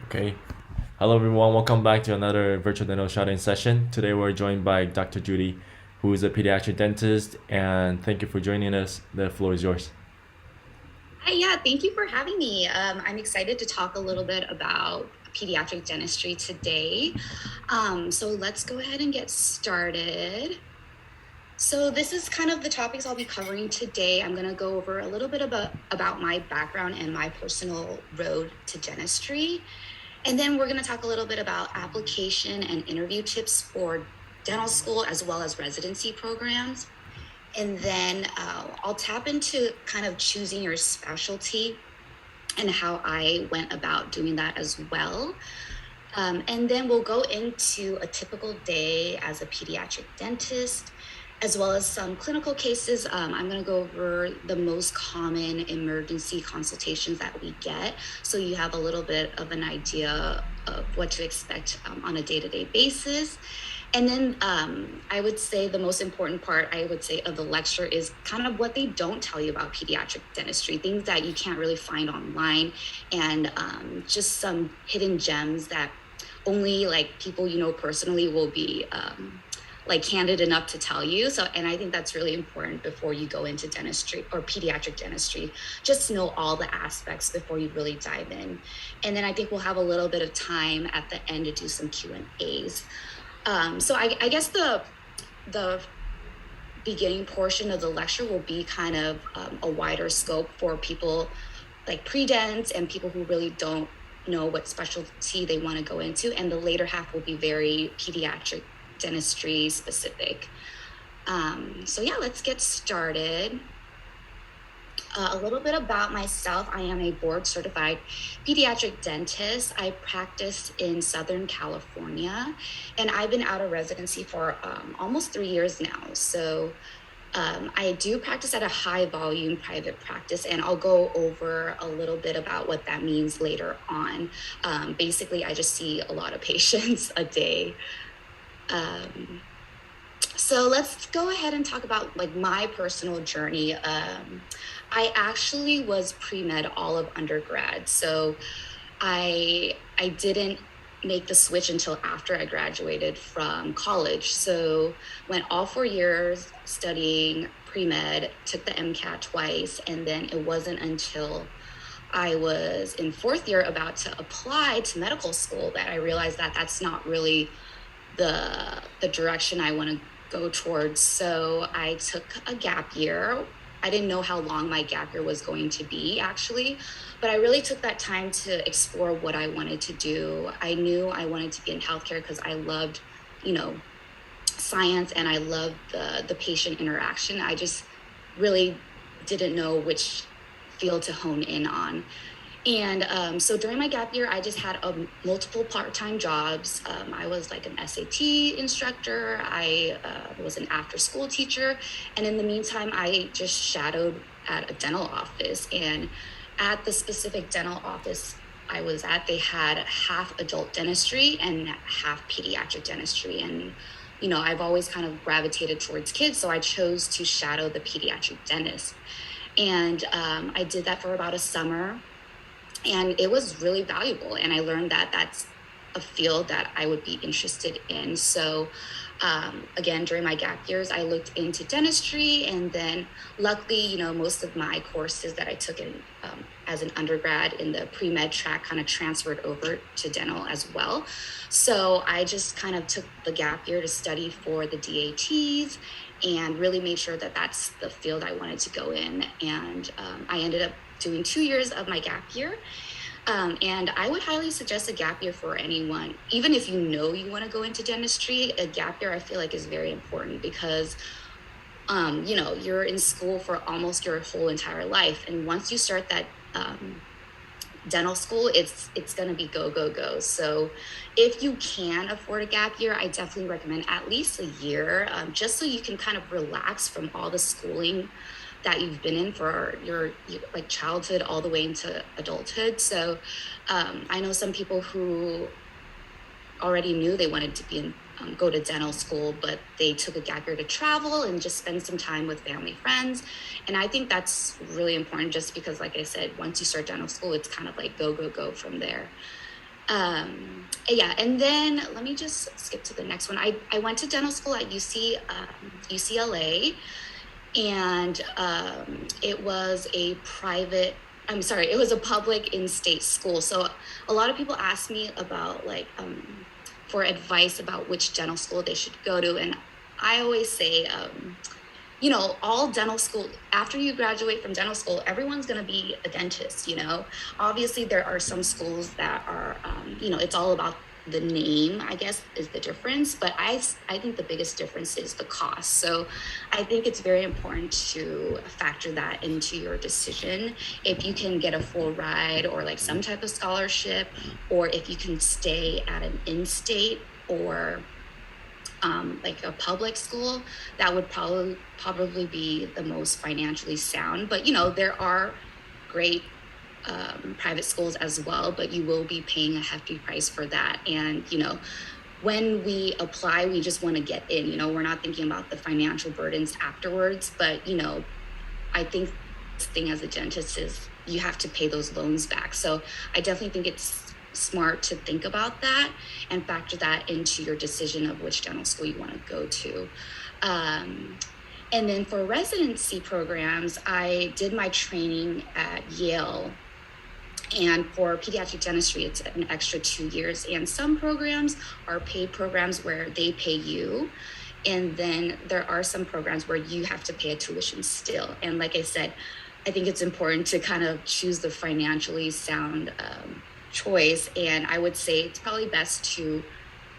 Okay. Hello, everyone. Welcome back to another virtual dental shadowing session. Today, we're joined by Dr. Judy, who is a pediatric dentist, and thank you for joining us. The floor is yours. Hi, yeah, thank you for having me. I'm excited to talk a little bit about pediatric dentistry today. So let's go ahead and get started. So this is kind of the topics I'll be covering today. I'm going to go over a little bit about my background and my personal road to dentistry. And then we're going to talk a little bit about application and interview tips for dental school as well as residency programs. And then I'll tap into kind of choosing your specialty and how I went about doing that as well. And then we'll go into a typical day as a pediatric dentist, as well as some clinical cases. I'm going to go over the most common emergency consultations that we get, so you have a little bit of an idea of what to expect on a day-to-day basis. And then I would say the most important part, of the lecture is kind of what they don't tell you about pediatric dentistry, things that you can't really find online, and just some hidden gems that only like people you know personally will be like candid enough to tell you. So, and I think that's really important before you go into dentistry or pediatric dentistry, just to know all the aspects before you really dive in. And then I think we'll have a little bit of time at the end to do some Q&As. So I guess the beginning portion of the lecture will be kind of a wider scope for people like pre-dents and people who really don't know what specialty they want to go into. And the later half will be very pediatric dentistry specific. So yeah, let's get started. A little bit about myself. I am a board certified pediatric dentist. I practice in Southern California, and I've been out of residency for almost 3 years now. So I do practice at a high volume private practice, and I'll go over a little bit about what that means later on. Basically, I just see a lot of patients a day. So let's go ahead and talk about like my personal journey. I actually was pre-med all of undergrad. So I didn't make the switch until after I graduated from college. So went all 4 years studying pre-med, took the MCAT twice, and then it wasn't until I was in fourth year about to apply to medical school that I realized that that's not really the direction I want to go towards. So I took a gap year. I didn't know how long my gap year was going to be actually, but I really took that time to explore what I wanted to do. I knew I wanted to be in healthcare because I loved, you know, science and I loved the patient interaction. I just really didn't know which field to hone in on. And so during my gap year, I just had multiple part-time jobs. I was like an SAT instructor. I was an after-school teacher. And in the meantime, I just shadowed at a dental office. And at the specific dental office I was at, they had half adult dentistry and half pediatric dentistry. And, you know, I've always kind of gravitated towards kids. So I chose to shadow the pediatric dentist. And I did that for about a summer, and it was really valuable, and I learned that that's a field that I would be interested in. So again, during my gap years, I looked into dentistry, and then luckily, you know, most of my courses that I took in as an undergrad in the pre-med track kind of transferred over to dental as well. So I just kind of took the gap year to study for the DATs and really made sure that that's the field I wanted to go in. And I ended up doing 2 years of my gap year. And I would highly suggest a gap year for anyone. Even if you know you want to go into dentistry, a gap year I feel like is very important because, you know, you're in school for almost your whole entire life. And once you start that dental school, it's going to be go, go, go. So if you can afford a gap year, I definitely recommend at least a year, just so you can kind of relax from all the schooling that you've been in for your like childhood all the way into adulthood. So I know some people who already knew they wanted to be in go to dental school, but they took a gap year to travel and just spend some time with family friends. And I think that's really important just because, like I said, once you start dental school, it's kind of like go, go, go from there. Yeah, and then let me just skip to the next one. I went to dental school at UCLA, and it was a private. I'm sorry, it was a public in-state school. So a lot of people ask me about for advice about which dental school they should go to, and I always say, all dental school, after you graduate from dental school, everyone's going to be a dentist. Obviously there are some schools that are, it's all about the name, I guess, is the difference, but I think the biggest difference is the cost. So I think it's very important to factor that into your decision. If you can get a full ride or like some type of scholarship, or if you can stay at an in-state or like a public school, that would probably be the most financially sound. But there are great private schools as well, but you will be paying a hefty price for that. And when we apply, we just want to get in. We're not thinking about the financial burdens afterwards. But I think the thing as a dentist is you have to pay those loans back. So I definitely think it's smart to think about that and factor that into your decision of which dental school you want to go to. And then for residency programs, I did my training at Yale. And for pediatric dentistry, it's an extra 2 years. And some programs are paid programs where they pay you. And then there are some programs where you have to pay a tuition still. And like I said, I think it's important to kind of choose the financially sound choice. And I would say it's probably best to,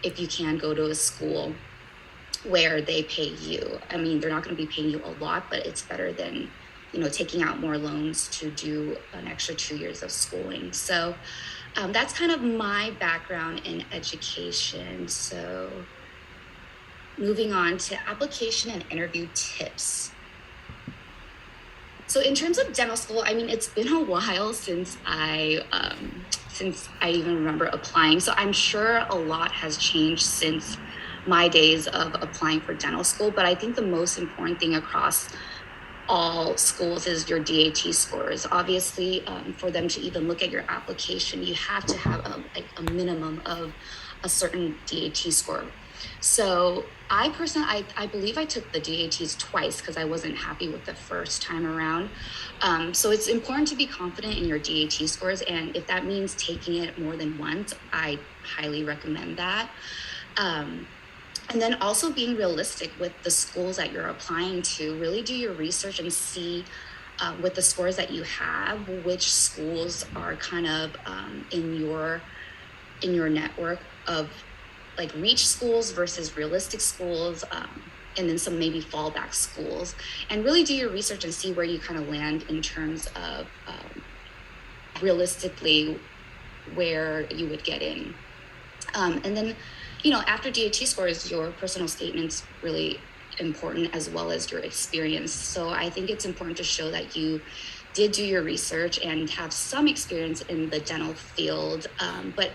if you can, go to a school where they pay you. I mean, they're not going to be paying you a lot, but it's better than taking out more loans to do an extra 2 years of schooling. So that's kind of my background in education. So moving on to application and interview tips. So in terms of dental school, I mean, it's been a while since I even remember applying. So I'm sure a lot has changed since my days of applying for dental school. But I think the most important thing across all schools is your DAT scores. Obviously, for them to even look at your application, you have to have a minimum of a certain DAT score. So I personally, I believe I took the DATs twice because I wasn't happy with the first time around. So it's important to be confident in your DAT scores. And if that means taking it more than once, I highly recommend that. And then also being realistic with the schools that you're applying to. Really do your research and see with the scores that you have, which schools are kind of in your network of like reach schools versus realistic schools, and then some maybe fallback schools. And really do your research and see where you kind of land in terms of realistically where you would get in. And then after DAT scores, your personal statement's really important, as well as your experience. So I think it's important to show that you did do your research and have some experience in the dental field, but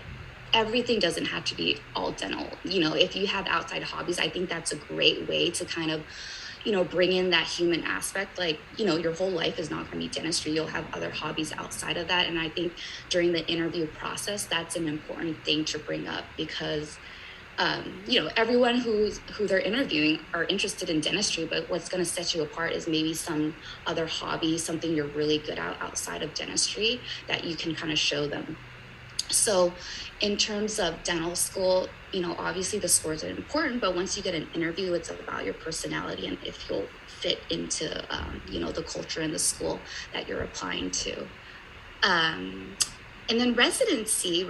everything doesn't have to be all dental. If you have outside hobbies, I think that's a great way to kind of bring in that human aspect. Like, your whole life is not going to be dentistry. You'll have other hobbies outside of that. And I think during the interview process, that's an important thing to bring up, because everyone who they're interviewing are interested in dentistry, but what's going to set you apart is maybe some other hobby, something you're really good at outside of dentistry that you can kind of show them. So in terms of dental school, obviously the scores are important, but once you get an interview, it's about your personality and if you'll fit into, the culture in the school that you're applying to. And then residency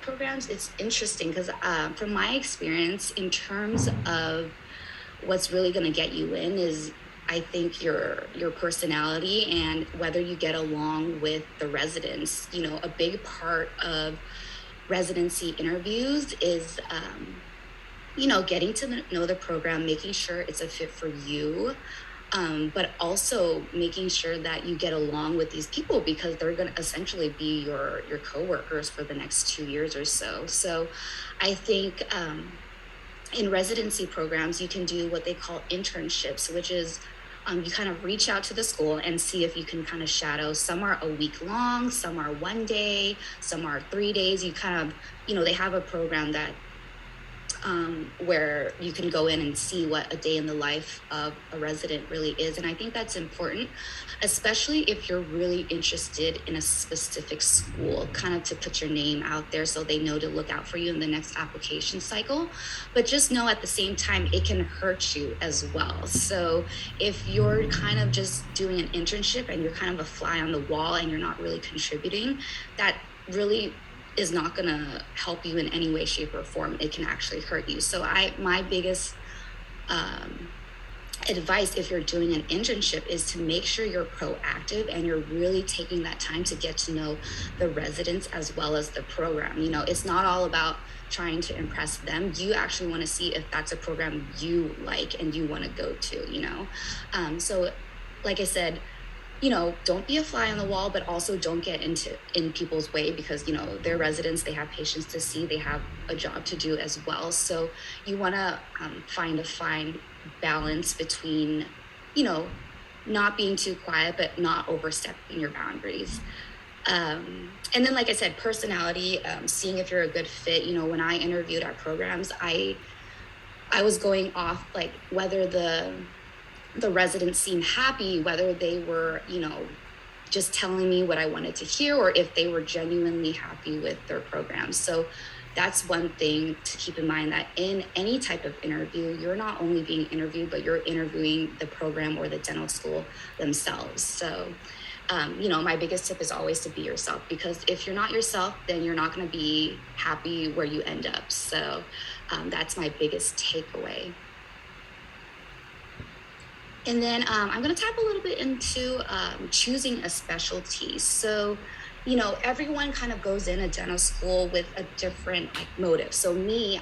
programs, it's interesting because from my experience, in terms of what's really going to get you in is, I think, your personality and whether you get along with the residents. A big part of residency interviews is, getting to know the program, making sure it's a fit for you. But also making sure that you get along with these people, because they're going to essentially be your coworkers for the next 2 years or so. So I think in residency programs, you can do what they call internships, which is you kind of reach out to the school and see if you can kind of shadow. Some are a week long, some are 1 day, some are 3 days. You kind of, they have a program that where you can go in and see what a day in the life of a resident really is. And I think that's important, especially if you're really interested in a specific school, kind of to put your name out there so they know to look out for you in the next application cycle. But just know at the same time, it can hurt you as well. So if you're kind of just doing an internship and you're kind of a fly on the wall and you're not really contributing, that really is not going to help you in any way, shape, or form. It can actually hurt you. So my biggest advice, if you're doing an internship, is to make sure you're proactive and you're really taking that time to get to know the residents as well as the program. It's not all about trying to impress them. You actually want to see if that's a program you like and you want to go to, so like I said, don't be a fly on the wall, but also don't get in people's way because, they're residents, they have patients to see, they have a job to do as well. So you want to find a fine balance between, not being too quiet, but not overstepping your boundaries. And then, like I said, personality, seeing if you're a good fit. When I interviewed at programs, I was going off like whether the residents seemed happy, whether they were, just telling me what I wanted to hear, or if they were genuinely happy with their program. So that's one thing to keep in mind, that in any type of interview, you're not only being interviewed, but you're interviewing the program or the dental school themselves. So, my biggest tip is always to be yourself, because if you're not yourself, then you're not going to be happy where you end up. So that's my biggest takeaway. And then I'm going to tap a little bit into choosing a specialty. So, everyone kind of goes in a dental school with a different motive. So me,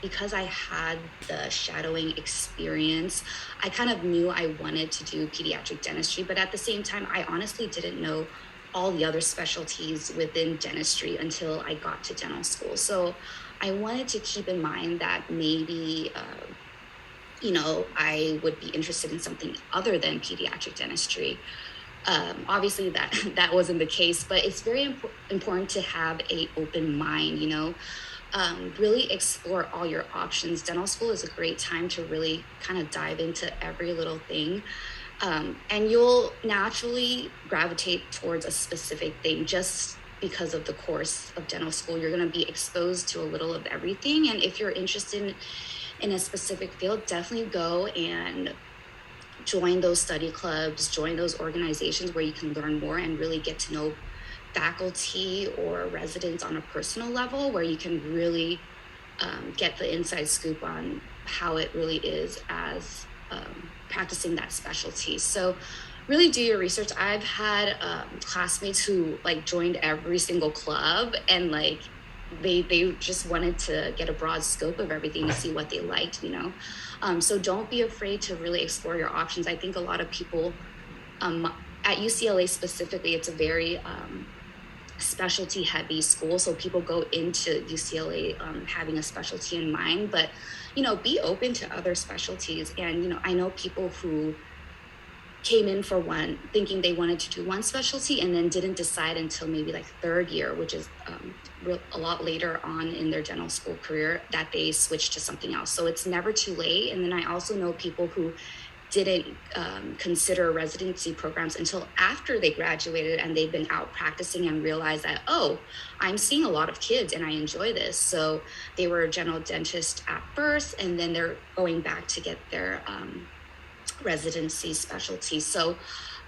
because I had the shadowing experience, I kind of knew I wanted to do pediatric dentistry, but at the same time, I honestly didn't know all the other specialties within dentistry until I got to dental school. So I wanted to keep in mind that maybe I would be interested in something other than pediatric dentistry. Obviously that wasn't the case, but it's very important to have an open mind, really explore all your options. Dental school is a great time to really kind of dive into every little thing. And you'll naturally gravitate towards a specific thing just because of the course of dental school. You're going to be exposed to a little of everything. And if you're interested in a specific field, definitely go and join those study clubs, join those organizations where you can learn more and really get to know faculty or residents on a personal level, where you can really get the inside scoop on how it really is as practicing that specialty. So really do your research. I've had classmates who joined every single club, and they just wanted to get a broad scope of everything to see what they liked, so don't be afraid to really explore your options. I think a lot of people at UCLA specifically, it's a very specialty heavy school, so people go into UCLA having a specialty in mind, but be open to other specialties. And I know people who came in for one thinking they wanted to do one specialty and then didn't decide until maybe third year, which is a lot later on in their dental school career, that they switched to something else. So it's never too late. And then I also know people who didn't consider residency programs until after they graduated and they've been out practicing and realized that, oh, I'm seeing a lot of kids and I enjoy this. So they were a general dentist at first, and then they're going back to get their residency specialty. So,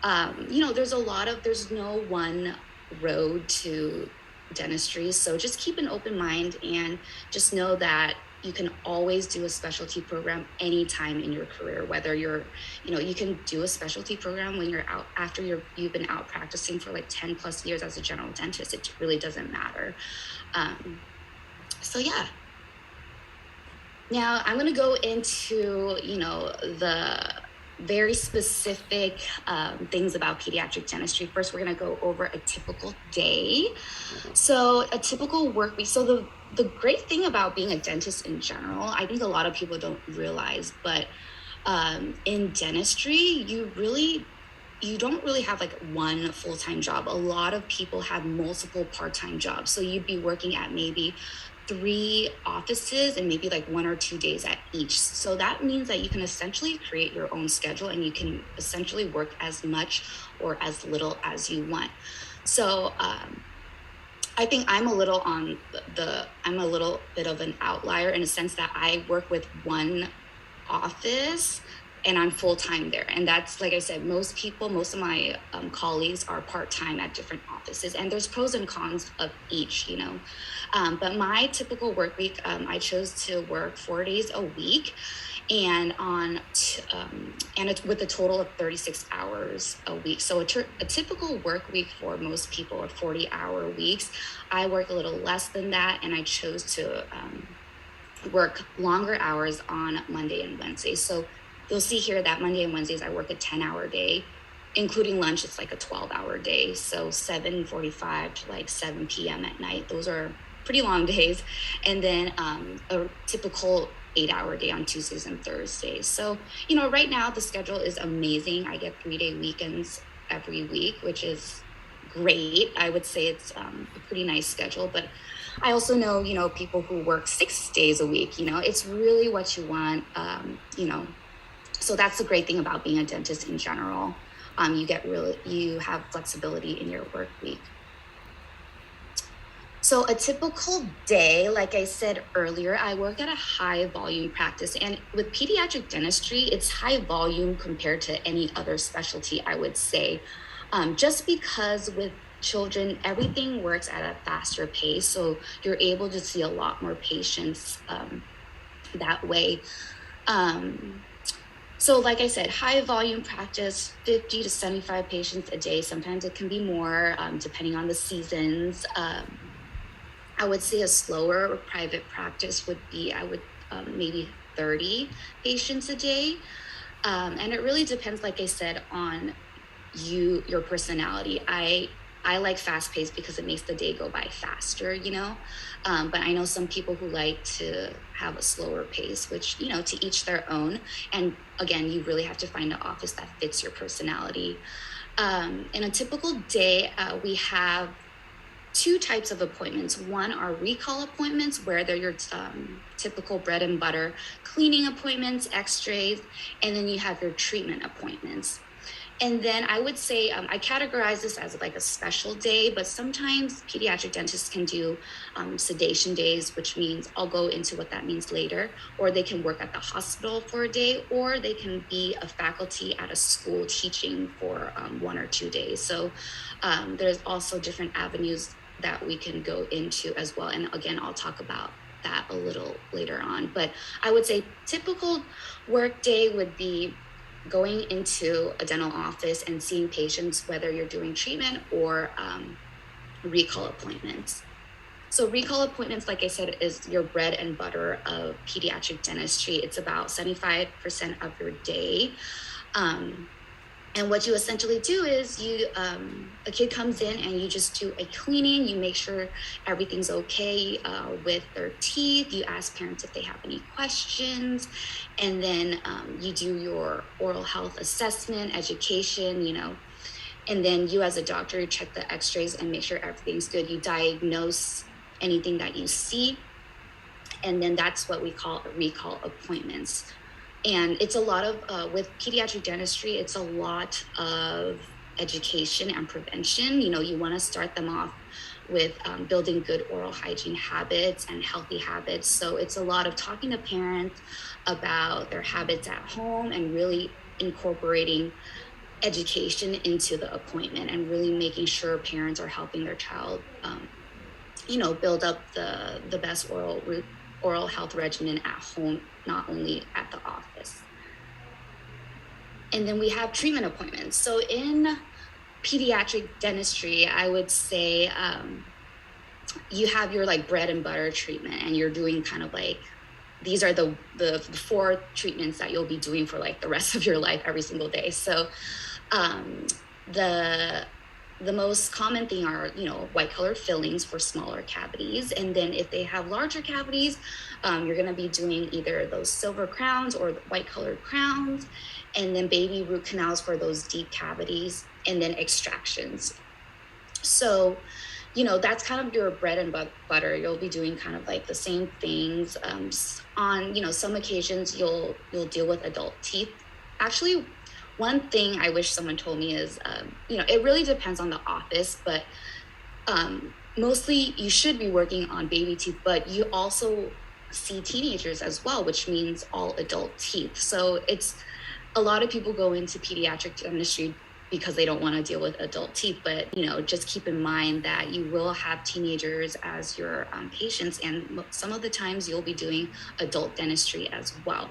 there's no one road to dentistry. So just keep an open mind and just know that you can always do a specialty program anytime in your career, whether you can do a specialty program when you're out after you've been out practicing for 10 plus years as a general dentist. It really doesn't matter. So yeah. Now I'm going to go into, the very specific things about pediatric dentistry. First, we're going to go over a typical day. So a typical work week. So the great thing about being a dentist in general, I think a lot of people don't realize, but In dentistry, you don't really have like one full-time job. A lot of people have multiple part-time jobs. So you'd be working at maybe 3 offices and maybe like 1 or 2 days at each. So that means that you can essentially create your own schedule and you can essentially work as much or as little as you want. So I think I'm a little I'm a little bit of an outlier in a sense that I work with one office and I'm full-time there. And that's, like I said, most of my colleagues are part-time at different offices, and there's pros and cons of each, you know. But my typical work week, I chose to work 4 days a week, and it's with a total of 36 hours a week. So a typical work week for most people are 40-hour weeks. I work a little less than that, and I chose to work longer hours on Monday and Wednesday. So you'll see here that Monday and Wednesdays I work a 10-hour day, including lunch. It's like a 12-hour day. So 7:45 to like 7 p.m. at night. Those are pretty long days. And then a typical 8-hour day on Tuesdays and Thursdays. So, you know, right now the schedule is amazing. I get 3-day weekends every week, which is great. I would say it's a pretty nice schedule, but I also know, you know, people who work 6 days a week. You know, it's really what you want, you know. So that's the great thing about being a dentist in general. You have flexibility in your work week. So a typical day, like I said earlier, I work at a high volume practice, and with pediatric dentistry, it's high volume compared to any other specialty, I would say, just because with children, everything works at a faster pace. So you're able to see a lot more patients that way. So like I said, high volume practice, 50 to 75 patients a day. Sometimes it can be more, depending on the seasons. I would say a slower private practice would be, maybe 30 patients a day. And it really depends, like I said, on your personality. I like fast paced because it makes the day go by faster, you know. But I know some people who like to have a slower pace, which, you know, to each their own. And again, you really have to find an office that fits your personality. In a typical day, we have 2 types of appointments. One are recall appointments, where they're your typical bread and butter cleaning appointments, x-rays, and then you have your treatment appointments. And then I would say I categorize this as like a special day, but sometimes pediatric dentists can do sedation days, which means I'll go into what that means later, or they can work at the hospital for a day, or they can be a faculty at a school teaching for 1 or 2 days. So there's also different avenues that we can go into as well. And again, I'll talk about that a little later on. But I would say typical work day would be going into a dental office and seeing patients, whether you're doing treatment or recall appointments. So recall appointments, like I said, is your bread and butter of pediatric dentistry. It's about 75% of your day. And what you essentially do is a kid comes in and you just do a cleaning. You make sure everything's okay with their teeth. You ask parents if they have any questions. And then you do your oral health assessment, education, you know. And then you as a doctor, you check the x-rays and make sure everything's good. You diagnose anything that you see. And then that's what we call recall appointments. And it's a lot of, with pediatric dentistry, it's a lot of education and prevention. You know, you want to start them off with building good oral hygiene habits and healthy habits. So it's a lot of talking to parents about their habits at home and really incorporating education into the appointment and really making sure parents are helping their child, you know, build up the best oral health regimen at home, not only at the office. And then we have treatment appointments. So in pediatric dentistry, I would say you have your like bread and butter treatment, and you're doing kind of like, these are the 4 treatments that you'll be doing for like the rest of your life every single day. So the the most common thing are, white colored fillings for smaller cavities. And then if they have larger cavities, you're going to be doing either those silver crowns or the white colored crowns, and then baby root canals for those deep cavities, and then extractions. So, that's kind of your bread and butter. You'll be doing kind of like the same things. On, some occasions you'll deal with adult teeth. Actually, one thing I wish someone told me is, it really depends on the office, but mostly you should be working on baby teeth, but you also see teenagers as well, which means all adult teeth. So it's a lot of people go into pediatric dentistry because they don't want to deal with adult teeth, but just keep in mind that you will have teenagers as your patients, and some of the times you'll be doing adult dentistry as well.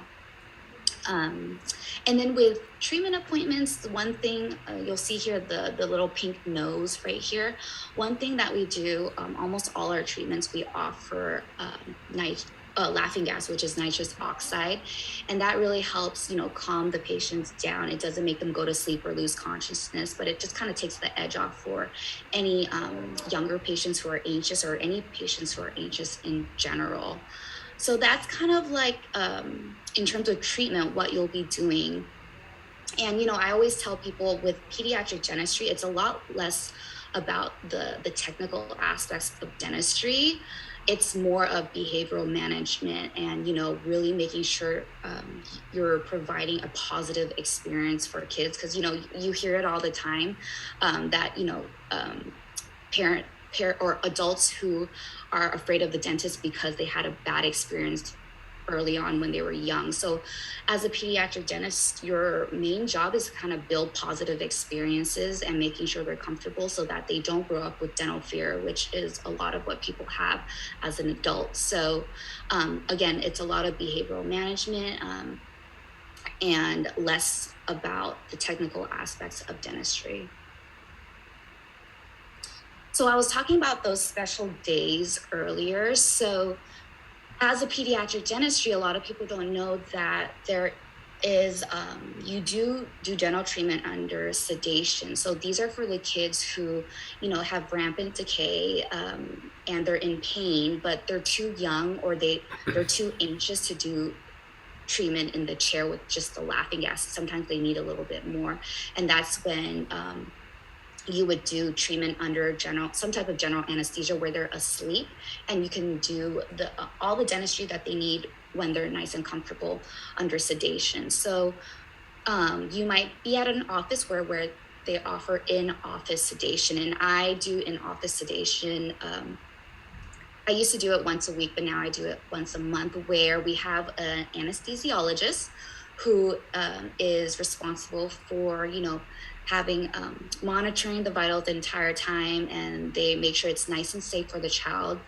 And then with treatment appointments, the one thing you'll see here, the little pink nose right here, one thing that we do, almost all our treatments, we offer laughing gas, which is nitrous oxide. And that really helps, calm the patients down. It doesn't make them go to sleep or lose consciousness, but it just kind of takes the edge off for any younger patients who are anxious, or any patients who are anxious in general. So that's kind of like, in terms of treatment, what you'll be doing. And, I always tell people with pediatric dentistry, it's a lot less about the technical aspects of dentistry. It's more of behavioral management and, really making sure you're providing a positive experience for kids. Because, you hear it all the time, that, parent or adults who are afraid of the dentist because they had a bad experience early on when they were young. So as a pediatric dentist, your main job is to kind of build positive experiences and making sure they're comfortable so that they don't grow up with dental fear, which is a lot of what people have as an adult. So again, it's a lot of behavioral management and less about the technical aspects of dentistry. So I was talking about those special days earlier. So as a pediatric dentistry, a lot of people don't know that there is, you do dental treatment under sedation. So these are for the kids who, have rampant decay and they're in pain, but they're too young, or they're too anxious to do treatment in the chair with just the laughing gas. Sometimes they need a little bit more. And that's when you would do treatment under some type of general anesthesia where they're asleep, and you can do all the dentistry that they need when they're nice and comfortable under sedation. So you might be at an office where they offer in-office sedation, and I do in-office sedation. I used to do it once a week, but now I do it once a month, where we have an anesthesiologist who is responsible for, having monitoring the vitals the entire time, and they make sure it's nice and safe for the child.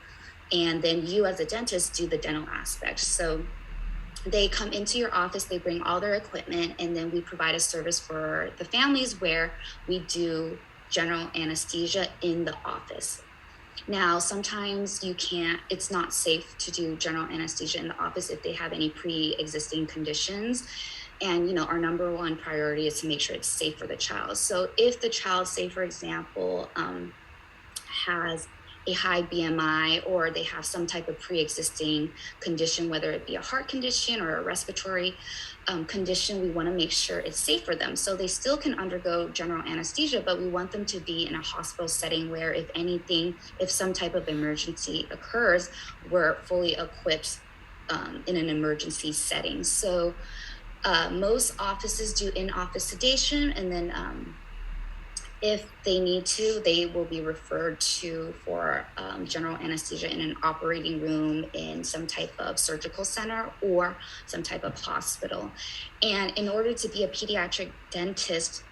And then you as a dentist do the dental aspect. So they come into your office, they bring all their equipment, and then we provide a service for the families where we do general anesthesia in the office. Now, sometimes it's not safe to do general anesthesia in the office if they have any pre-existing conditions. And, our number one priority is to make sure it's safe for the child. So if the child, say, for example, has a high BMI, or they have some type of pre-existing condition, whether it be a heart condition or a respiratory condition, we want to make sure it's safe for them. So they still can undergo general anesthesia, but we want them to be in a hospital setting where, if some type of emergency occurs, we're fully equipped in an emergency setting. So most offices do in-office sedation, and then if they need to, they will be referred to for general anesthesia in an operating room in some type of surgical center or some type of hospital. And in order to be a pediatric dentist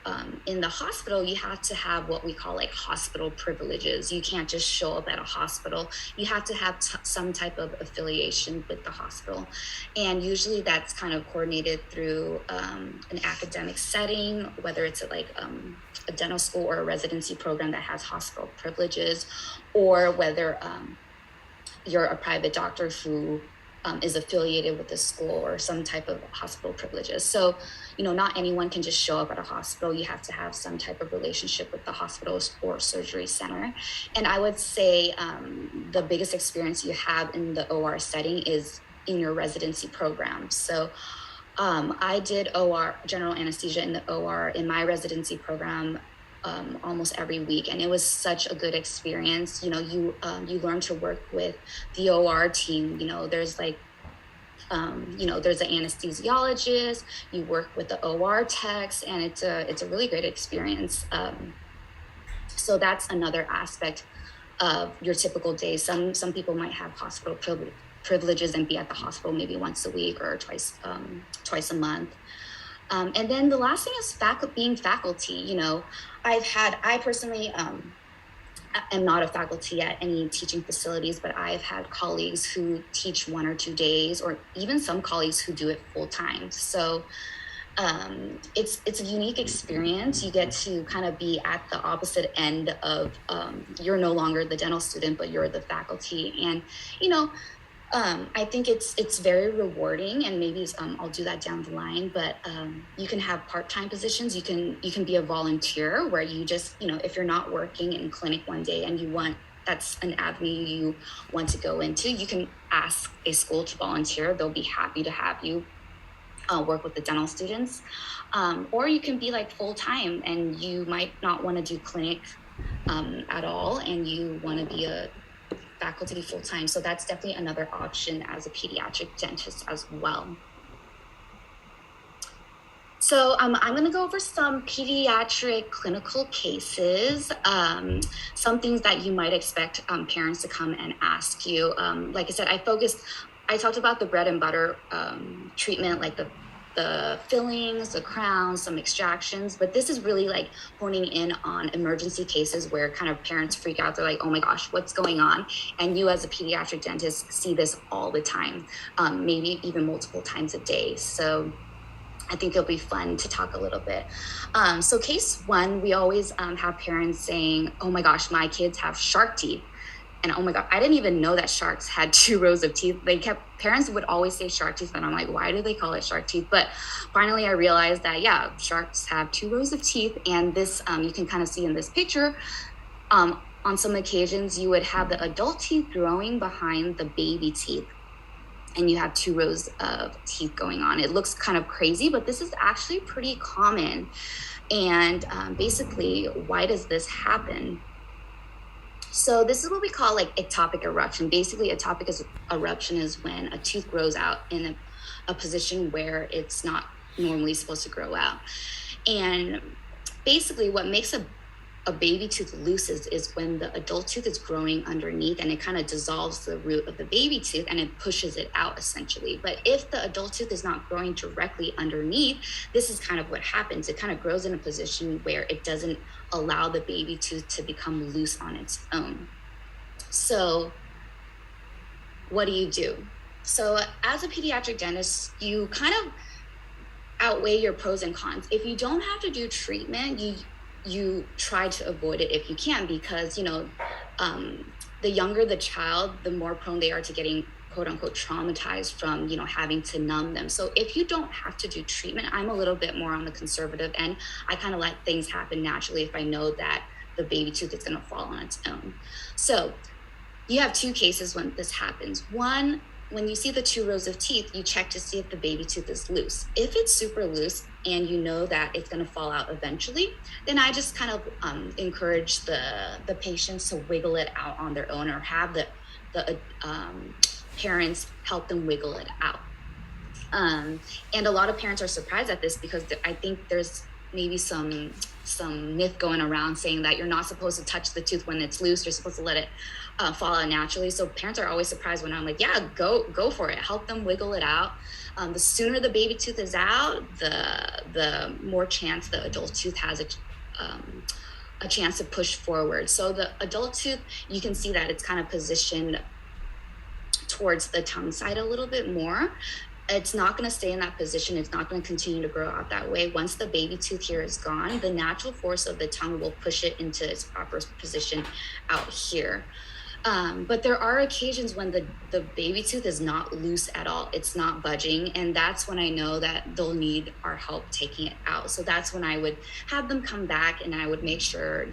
in the hospital, you have to have what we call like hospital privileges. You can't just show up at a hospital. You have to have some type of affiliation with the hospital. And usually that's kind of coordinated through an academic setting, whether it's like a dental school or a residency program that has hospital privileges, or whether you're a private doctor who is affiliated with the school or some type of hospital privileges. So, not anyone can just show up at a hospital. You have to have some type of relationship with the hospital or surgery center. And I would say the biggest experience you have in the OR setting is in your residency program. So I did OR, general anesthesia in the OR in my residency program almost every week, and it was such a good experience. You learn to work with the OR team. There's there's an anesthesiologist. You work with the OR techs, and it's a really great experience. So that's another aspect of your typical day. Some people might have hospital privileges and be at the hospital maybe once a week or twice a month. And then the last thing is being faculty. I personally am not a faculty at any teaching facilities, but I've had colleagues who teach 1 or 2 days, or even some colleagues who do it full time. So it's a unique experience. You get to kind of be at the opposite end of you're no longer the dental student, but you're the faculty. And I think it's very rewarding, and maybe I'll do that down the line. But you can have part-time positions. You can be a volunteer where you just if you're not working in clinic one day and that's an avenue you want to go into, you can ask a school to volunteer. They'll be happy to have you work with the dental students, or you can be like full-time and you might not want to do clinic at all, and you want to be a faculty full-time. So that's definitely another option as a pediatric dentist as well. So I'm going to go over some pediatric clinical cases, some things that you might expect parents to come and ask you. Like I said, I talked about the bread and butter treatment, like the fillings, the crowns, some extractions, but this is really like honing in on emergency cases where kind of parents freak out. They're like, oh my gosh, what's going on? And you as a pediatric dentist see this all the time, maybe even multiple times a day. So I think it'll be fun to talk a little bit. So case 1, we always have parents saying, oh my gosh, my kids have shark teeth. And oh my God, I didn't even know that sharks had 2 rows of teeth. Parents would always say shark teeth, and I'm like, why do they call it shark teeth? But finally I realized that, yeah, sharks have 2 rows of teeth. And this, you can kind of see in this picture, on some occasions you would have the adult teeth growing behind the baby teeth, and you have 2 rows of teeth going on. It looks kind of crazy, but this is actually pretty common. And basically, why does this happen? So this is what we call like ectopic eruption. Basically, ectopic eruption is when a tooth grows out in a position where it's not normally supposed to grow out. And basically what makes a baby tooth loose is when the adult tooth is growing underneath, and it kind of dissolves the root of the baby tooth and it pushes it out essentially. But if the adult tooth is not growing directly underneath, this is kind of what happens. It kind of grows in a position where it doesn't allow the baby tooth to become loose on its own. So what do? So as a pediatric dentist, you kind of outweigh your pros and cons. If you don't have to do treatment, you try to avoid it if you can, because the younger the child, the more prone they are to getting quote unquote traumatized from having to numb them. So if you don't have to do treatment, I'm a little bit more on the conservative end. I kind of let things happen naturally if I know that the baby tooth is going to fall on its own. So you have 2 cases when this happens. One, when you see the 2 rows of teeth, you check to see if the baby tooth is loose. If it's super loose and you know that it's going to fall out eventually, then I just kind of encourage the patients to wiggle it out on their own, or have the parents help them wiggle it out. And a lot of parents are surprised at this, because I think there's maybe some myth going around saying that you're not supposed to touch the tooth when it's loose. You're supposed to let it fall out naturally. So parents are always surprised when I'm like, yeah, go for it. Help them wiggle it out. The sooner the baby tooth is out, the more chance the adult tooth has a chance to push forward. So the adult tooth, you can see that it's kind of positioned towards the tongue side a little bit more. It's not going to stay in that position. It's not going to continue to grow out that way. Once the baby tooth here is gone, the natural force of the tongue will push it into its proper position out here. But there are occasions when the baby tooth is not loose at all. It's not budging. And that's when I know that they'll need our help taking it out. So that's when I would have them come back and I would make sure,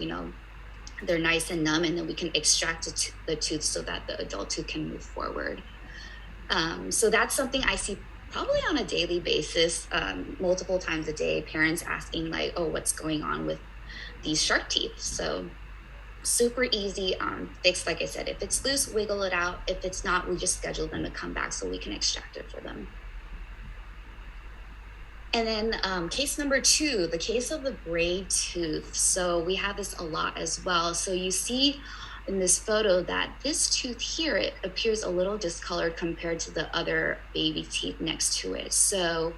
they're nice and numb, and then we can extract the tooth so that the adult tooth can move forward. So that's something I see probably on a daily basis, multiple times a day, parents asking like, oh, what's going on with these shark teeth? So super easy fix. Like I said, if it's loose, wiggle it out. If it's not, we just schedule them to come back so we can extract it for them. And then case number 2, the case of the gray tooth. So we have this a lot as well. So you see in this photo that this tooth here, it appears a little discolored compared to the other baby teeth next to it. So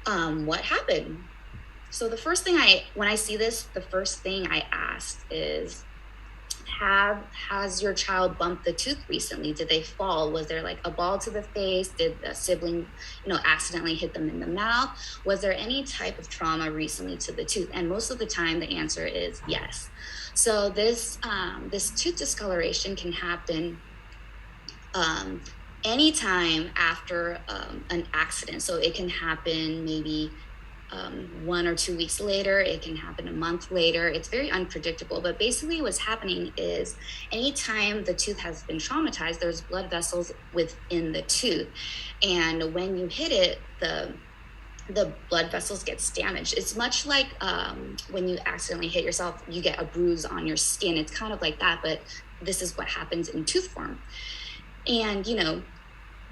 what happened? So the first thing when I see this, the first thing I asked is, has your child bumped the tooth recently? Did they fall? Was there like a ball to the face? Did the sibling, accidentally hit them in the mouth? Was there any type of trauma recently to the tooth? And most of the time, the answer is yes. So this tooth discoloration can happen anytime after an accident. So it can happen maybe 1 or 2 weeks later. It can happen a month later. It's very unpredictable. But basically what's happening is anytime the tooth has been traumatized, there's blood vessels within the tooth. And when you hit it, the blood vessels gets damaged. It's much like when you accidentally hit yourself, you get a bruise on your skin. It's kind of like that, but this is what happens in tooth form. And,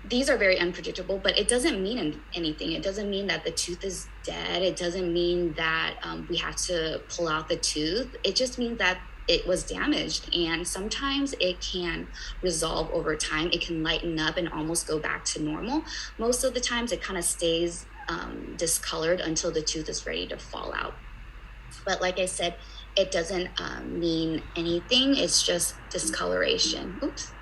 these are very unpredictable, but it doesn't mean anything. It doesn't mean that the tooth is dead. It doesn't mean that we have to pull out the tooth. It just means that it was damaged, and sometimes it can resolve over time. It can lighten up and almost go back to normal. Most of the times it kind of stays discolored until the tooth is ready to fall out. But like I said, it doesn't mean anything. It's just discoloration. Oops.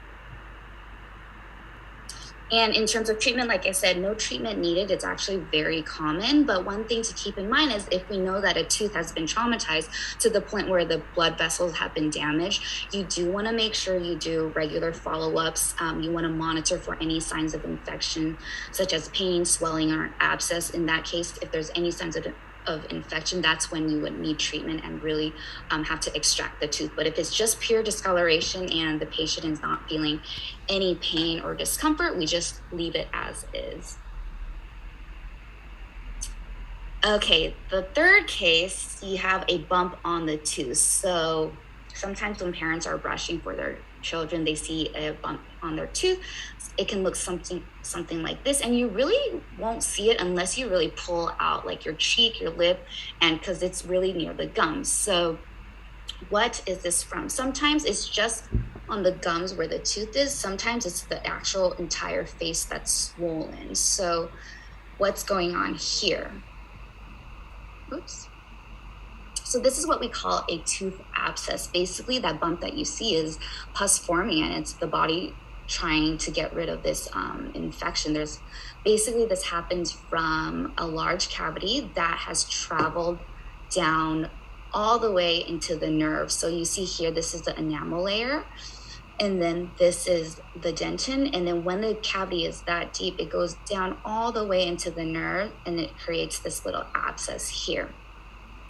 And in terms of treatment, like I said, no treatment needed. It's actually very common. But one thing to keep in mind is if we know that a tooth has been traumatized to the point where the blood vessels have been damaged, you do want to make sure you do regular follow-ups. You want to monitor for any signs of infection, such as pain, swelling, or abscess. In that case, if there's any signs of infection, that's when you would need treatment and really have to extract the tooth. But if it's just pure discoloration and the patient is not feeling any pain or discomfort, we just leave it as is. Okay, the third case, you have a bump on the tooth. So sometimes when parents are brushing for their children, they see a bump on their tooth. It can look something like this, and you really won't see it unless you really pull out like your cheek, your lip, and because it's really near the gums. So what is this from? Sometimes it's just on the gums where the tooth is. Sometimes it's the actual entire face that's swollen. So what's going on here? Oops. So this is what we call a tooth abscess. Basically, that bump that you see is pus forming, and it's the body trying to get rid of this infection. This happens from a large cavity that has traveled down all the way into the nerve. So you see here, this is the enamel layer, and then this is the dentin. And then when the cavity is that deep, it goes down all the way into the nerve, and it creates this little abscess here.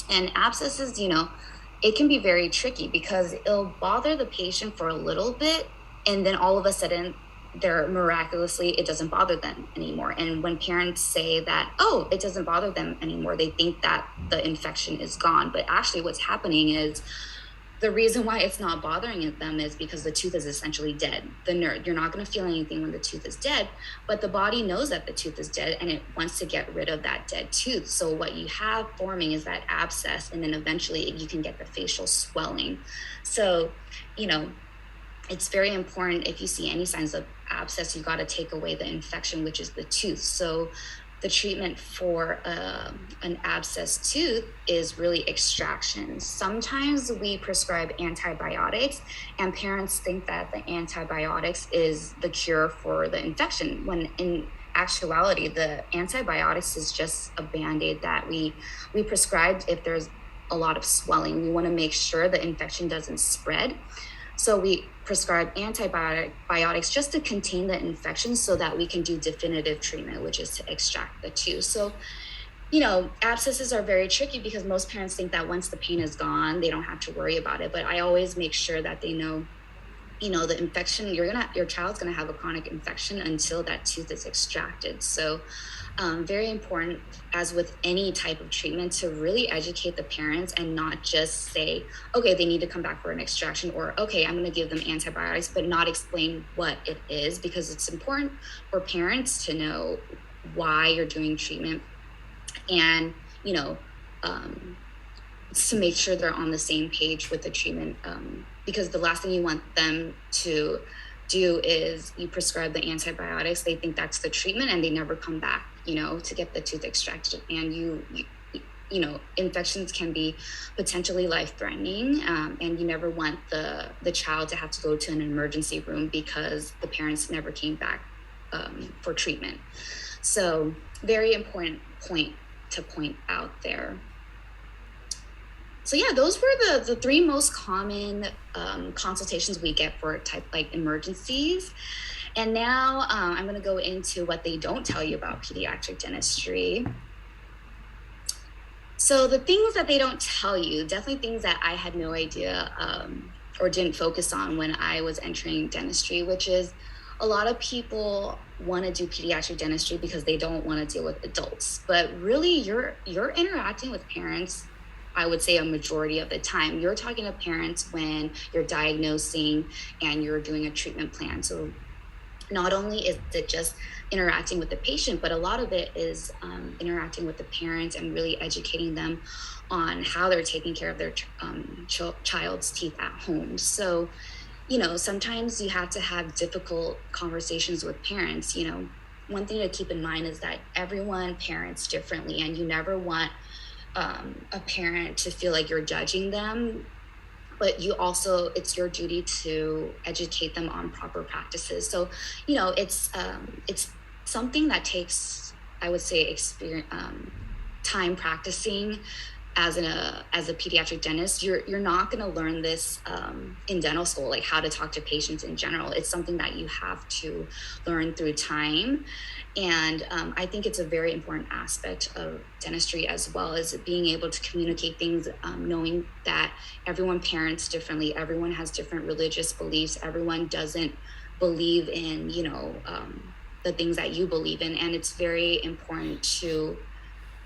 And abscesses, it can be very tricky because it'll bother the patient for a little bit, and then all of a sudden, it doesn't bother them anymore. And when parents say that, oh, it doesn't bother them anymore, they think that the infection is gone. But actually what's happening is the reason why it's not bothering them is because the tooth is essentially dead. The nerve, you're not going to feel anything when the tooth is dead, but the body knows that the tooth is dead and it wants to get rid of that dead tooth. So what you have forming is that abscess, and then eventually you can get the facial swelling. So, it's very important if you see any signs of abscess, you got to take away the infection, which is the tooth. So the treatment for an abscessed tooth is really extraction. Sometimes we prescribe antibiotics, and parents think that the antibiotics is the cure for the infection, when in actuality, the antibiotics is just a Band-Aid that we prescribe if there's a lot of swelling. We want to make sure the infection doesn't spread. So we prescribe antibiotics just to contain the infection so that we can do definitive treatment, which is to extract the tooth. So, abscesses are very tricky because most parents think that once the pain is gone, they don't have to worry about it. But I always make sure that they know, the infection, your child's gonna have a chronic infection until that tooth is extracted. So very important, as with any type of treatment, to really educate the parents and not just say, okay, they need to come back for an extraction, or okay, I'm going to give them antibiotics, but not explain what it is, because it's important for parents to know why you're doing treatment, and to make sure they're on the same page with the treatment, because the last thing you want them to do is you prescribe the antibiotics, they think that's the treatment, and they never come back, to get the tooth extracted. And infections can be potentially life-threatening, and you never want the child to have to go to an emergency room because the parents never came back for treatment. So very important point to point out there. So yeah, those were the three most common consultations we get for type like emergencies. And now I'm going to go into what they don't tell you about pediatric dentistry. So the things that they don't tell you, definitely things that I had no idea or didn't focus on when I was entering dentistry, which is a lot of people want to do pediatric dentistry because they don't want to deal with adults. But really, you're interacting with parents, I would say a majority of the time. You're talking to parents when you're diagnosing and you're doing a treatment plan. So not only is it just interacting with the patient, but a lot of it is interacting with the parents and really educating them on how they're taking care of their child's teeth at home. So, sometimes you have to have difficult conversations with parents. One thing to keep in mind is that everyone parents differently, and you never want a parent to feel like you're judging them, but it's your duty to educate them on proper practices. So, it's something that takes, I would say, time practicing as a pediatric dentist. You're not going to learn this in dental school, like how to talk to patients in general. It's something that you have to learn through time. And I think it's a very important aspect of dentistry, as well as being able to communicate things, knowing that everyone parents differently, everyone has different religious beliefs, everyone doesn't believe in, the things that you believe in. And it's very important to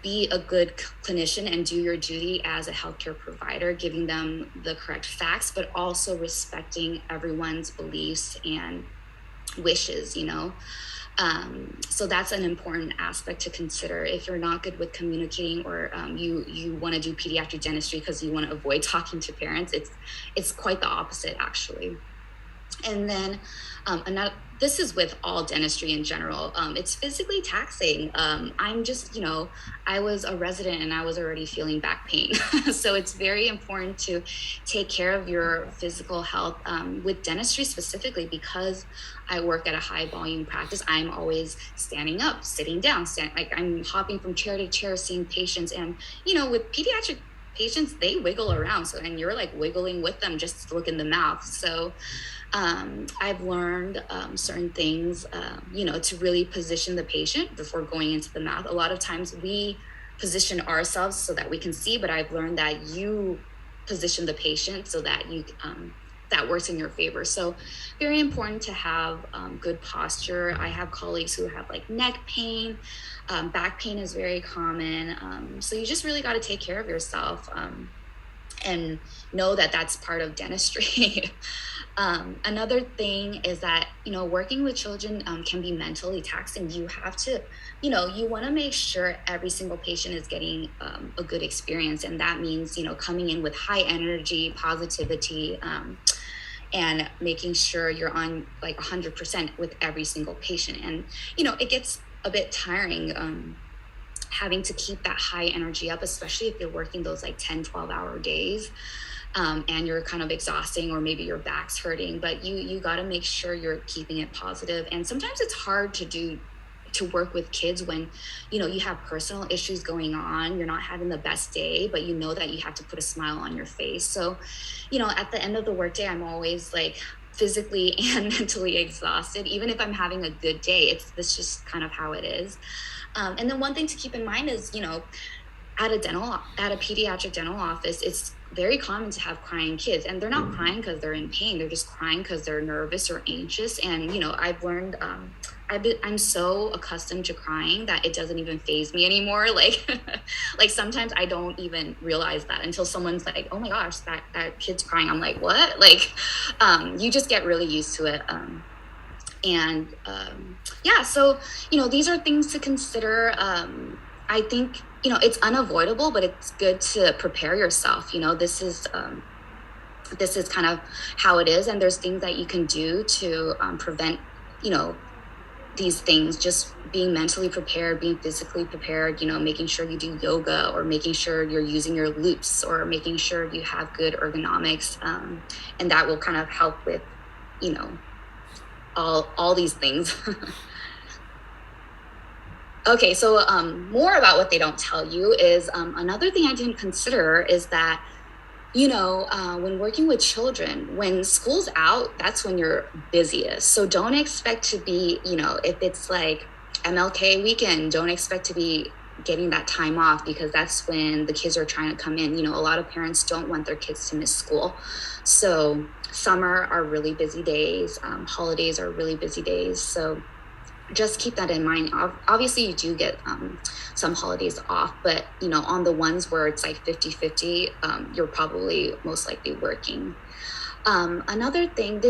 be a good clinician and do your duty as a healthcare provider, giving them the correct facts, but also respecting everyone's beliefs and wishes, So that's an important aspect to consider. If you're not good with communicating, or you want to do pediatric dentistry because you want to avoid talking to parents, it's quite the opposite, actually. And then this is with all dentistry in general. It's physically taxing. I'm just, I was a resident and I was already feeling back pain. So it's very important to take care of your physical health with dentistry specifically, because I work at a high volume practice. I'm always standing up, sitting down, I'm hopping from chair to chair, seeing patients. And, with pediatric patients, they wiggle around. And you're like wiggling with them just to look in the mouth. So I've learned certain things, to really position the patient before going into the mouth. A lot of times we position ourselves so that we can see, but I've learned that you position the patient so that that works in your favor. So very important to have good posture. I have colleagues who have like neck pain, back pain is very common. So you just really got to take care of yourself and know that that's part of dentistry. Another thing is that, working with children can be mentally taxing. You have to, you want to make sure every single patient is getting a good experience. And that means, coming in with high energy, positivity, and making sure you're on like 100% with every single patient. And, it gets a bit tiring having to keep that high energy up, especially if you're working those like 10, 12-hour days. And you're kind of exhausting, or maybe your back's hurting, but you got to make sure you're keeping it positive. And sometimes it's hard to do to work with kids when, you have personal issues going on, you're not having the best day, but you know that you have to put a smile on your face. So, at the end of the workday, I'm always like physically and mentally exhausted. Even if I'm having a good day, that's just kind of how it is. And then one thing to keep in mind is, at a pediatric dental office, it's very common to have crying kids, and they're not crying because they're in pain. They're just crying because they're nervous or anxious. And, I've learned, I'm so accustomed to crying that it doesn't even faze me anymore. Like, like sometimes I don't even realize that until someone's like, oh my gosh, that kid's crying. I'm like, what? Like, you just get really used to it. Yeah, so, these are things to consider. I think, it's unavoidable, but it's good to prepare yourself. This is kind of how it is. And there's things that you can do to prevent, these things, just being mentally prepared, being physically prepared, making sure you do yoga, or making sure you're using your loops, or making sure you have good ergonomics. And that will kind of help with, all these things. Okay, so more about what they don't tell you is another thing I didn't consider is that, when working with children, when school's out, that's when you're busiest. So don't expect to be, if it's like MLK weekend, don't expect to be getting that time off, because that's when the kids are trying to come in. A lot of parents don't want their kids to miss school. So summer are really busy days. Holidays are really busy days. So just keep that in mind. Obviously, you do get some holidays off, but, on the ones where it's like 50-50, you're probably most likely working. Another thing,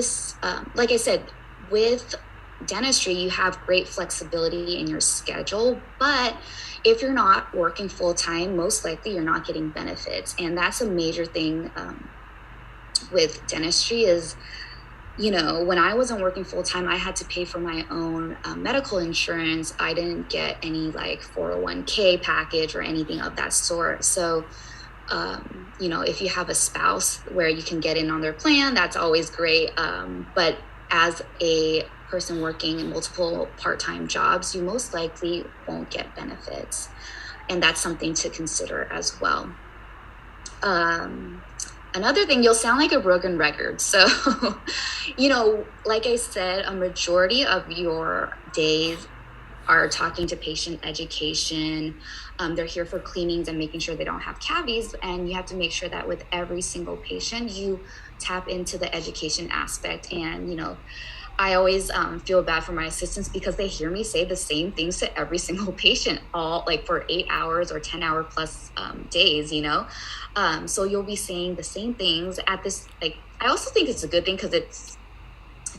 like I said, with dentistry, you have great flexibility in your schedule, but if you're not working full time, most likely you're not getting benefits. And that's a major thing with dentistry is, when I wasn't working full time, I had to pay for my own medical insurance. I didn't get any like 401k package or anything of that sort. So, if you have a spouse where you can get in on their plan, that's always great. But as a person working in multiple part-time jobs, you most likely won't get benefits. And that's something to consider as well. Another thing, you'll sound like a broken record. So, like I said, a majority of your days are talking to patient education. They're here for cleanings and making sure they don't have cavities. And you have to make sure that with every single patient, you tap into the education aspect. And, I always feel bad for my assistants because they hear me say the same things to every single patient, all like for 8 hours or 10-hour plus days, so you'll be saying the same things at this, like, I also think it's a good thing because it's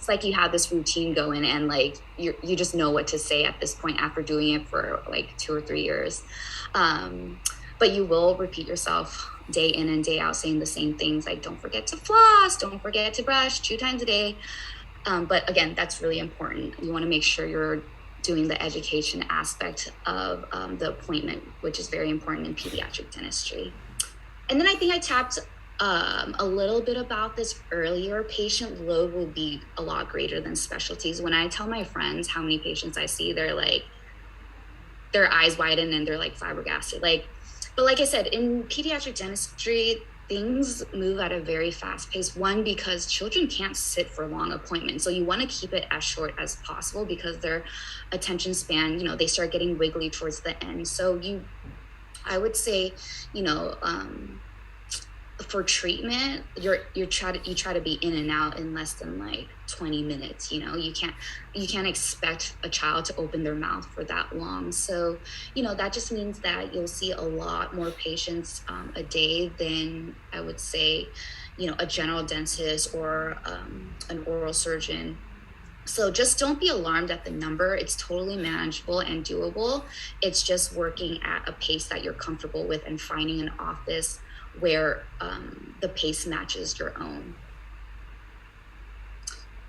like you have this routine going, and like you just know what to say at this point after doing it for like 2 or 3 years. But you will repeat yourself day in and day out saying the same things, like don't forget to floss, don't forget to brush 2 times a day. But again, that's really important. You want to make sure you're doing the education aspect of the appointment, which is very important in pediatric dentistry. And then I think I tapped a little bit about this earlier. Patient load will be a lot greater than specialties. When I tell my friends how many patients I see, they're like, their eyes widen and they're like flabbergasted. But like I said, in pediatric dentistry, things move at a very fast pace. One, because children can't sit for long appointments. So you want to keep it as short as possible because their attention span, they start getting wiggly towards the end. So I would say, for treatment, you try to be in and out in less than like 20 minutes. You can't expect a child to open their mouth for that long. So, that just means that you'll see a lot more patients a day than I would say, a general dentist or an oral surgeon. So just don't be alarmed at the number. It's totally manageable and doable. It's just working at a pace that you're comfortable with and finding an office where the pace matches your own.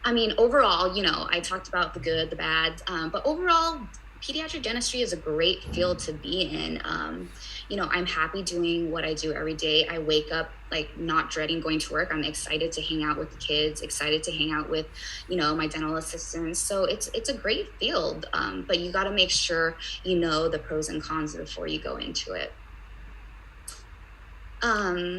I mean, overall, I talked about the good, the bad, but overall, pediatric dentistry is a great field to be in. I'm happy doing what I do every day. I wake up like not dreading going to work. I'm excited to hang out with the kids, excited to hang out with, my dental assistants. So it's a great field, but you got to make sure you know the pros and cons before you go into it.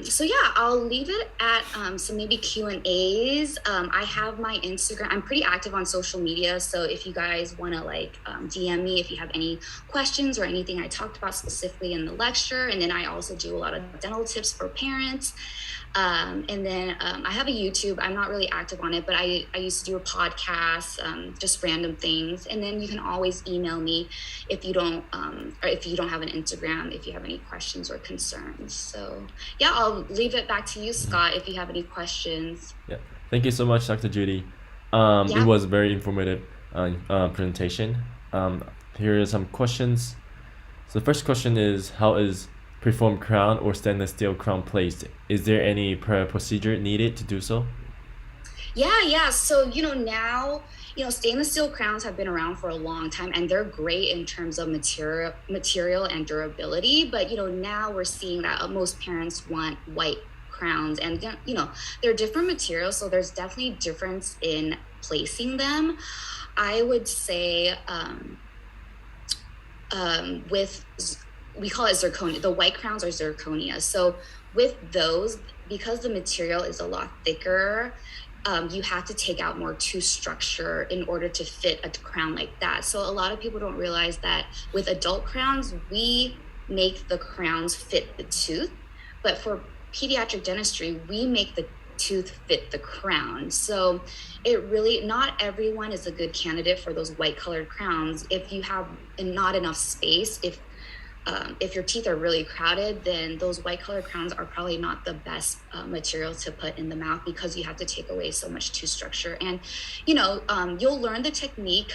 So yeah, I'll leave it at some maybe Q&As. I have my Instagram. I'm pretty active on social media. So if you guys want to DM me if you have any questions or anything I talked about specifically in the lecture. And then I also do a lot of dental tips for parents. And then I have a YouTube. I'm not really active on it, but I used to do a podcast, just random things. And then you can always email me if you don't have an Instagram, if you have any questions or concerns. So yeah, I'll leave it back to you, Scott, if you have any questions. Yeah, thank you so much, Dr. Judy. Yeah. It was a very informative presentation. Here are some questions. So the first question is, how is preformed crown or stainless steel crown placed? Is there any prior procedure needed to do so? Yeah. So, now, stainless steel crowns have been around for a long time and they're great in terms of material and durability. But, now we're seeing that most parents want white crowns and, they're different materials. So there's definitely difference in placing them. I would say we call it zirconia. The white crowns are zirconia. So with those, because the material is a lot thicker, you have to take out more tooth structure in order to fit a crown like that. So a lot of people don't realize that with adult crowns, we make the crowns fit the tooth. But for pediatric dentistry, we make the tooth fit the crown. So not everyone is a good candidate for those white colored crowns. If you have not enough space, if your teeth are really crowded, then those white colored crowns are probably not the best material to put in the mouth because you have to take away so much tooth structure. And, you'll learn the technique